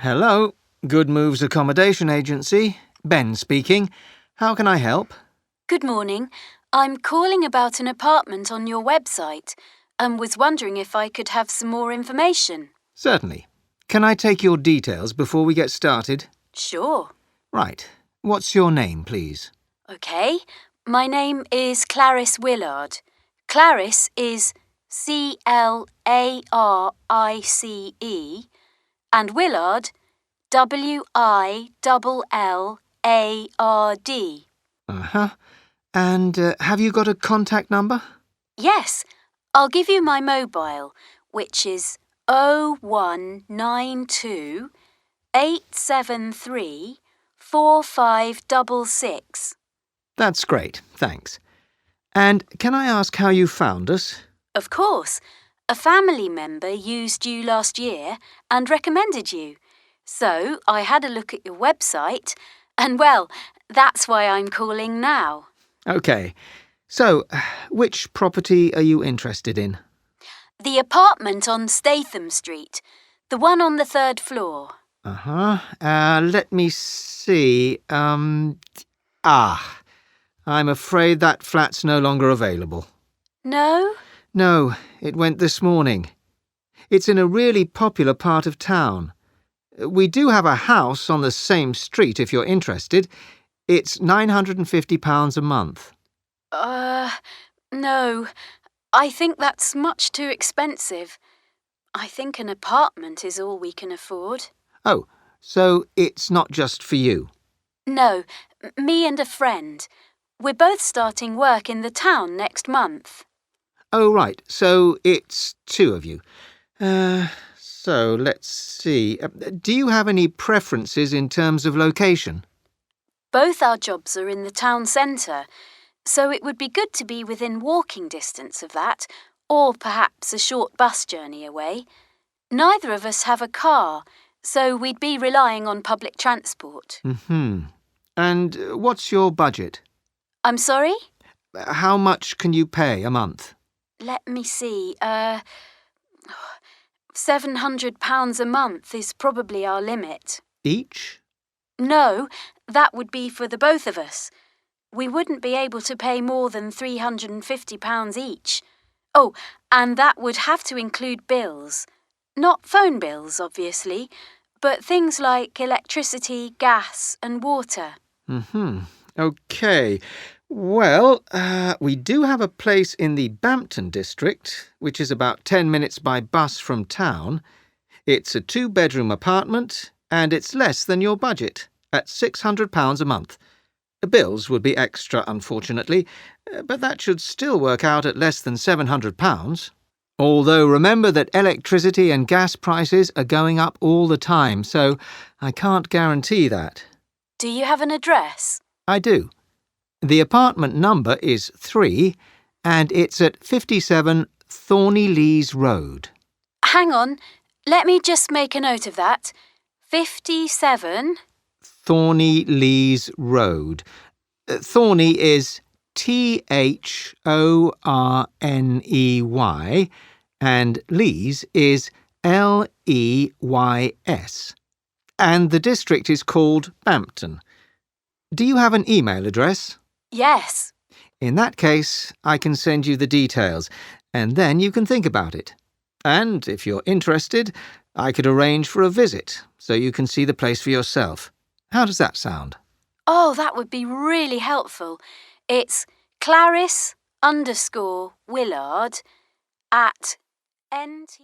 Hello, Good Moves Accommodation Agency. Ben speaking. How can I help? Good morning. I'm calling about an apartment on your website and was wondering if I could have some more information. Certainly. Can I take your details before we get started? Sure. Right. What's your name, please? OK. My name is Clarice Willard. Clarice is C-L-A-R-I-C-E and Willard W-I-L-L-A-R-D. Uh-huh. And have you got a contact number? Yes. I'll give you my mobile, which is 0192 873 4566. That's great, thanks. And can I ask how you found us? Of course. A family member used you last year and recommended you. So I had a look at your website and, well, that's why I'm calling now. OK. So, which property are you interested in? The apartment on Statham Street, the one on the 3rd floor. Uh-huh. Let me see. I'm afraid that flat's no longer available. No? No, it went this morning. It's in a really popular part of town. We do have a house on the same street if you're interested. It's £950 a month. No. I think that's much too expensive. I think an apartment is all we can afford. Oh, so it's not just for you? No, me and a friend. We're both starting work in the town next month. Oh, right. So it's two of you. So let's see. Do you have any preferences in terms of location? Both our jobs are in the town centre, so it would be good to be within walking distance of that, or perhaps a short bus journey away. Neither of us have a car, so we'd be relying on public transport. Mm-hmm. And what's your budget? I'm sorry? How much can you pay a month? Let me see. £700 a month is probably our limit. Each? No, that would be for the both of us. We wouldn't be able to pay more than £350 each. Oh, and that would have to include bills. Not phone bills, obviously, but things like electricity, gas and water. Mm-hmm. OK. Well, we do have a place in the Bampton district, which is about 10 minutes by bus from town. It's a 2-bedroom apartment, and it's less than your budget, at £600 a month. The bills would be extra, unfortunately, but that should still work out at less than £700. Although remember that electricity and gas prices are going up all the time, so I can't guarantee that. Do you have an address? I do. The apartment number is 3, and it's at 57 Thorny Lees Road. Hang on, let me just make a note of that. 57... Thorny Lees Road. Thorny is Thorney, and Lees is Leys. And the district is called Bampton. Do you have an email address? Yes. In that case, I can send you the details, and then you can think about it. And if you're interested, I could arrange for a visit, so you can see the place for yourself. How does that sound? Oh, that would be really helpful. It's Clarice_Willard @nt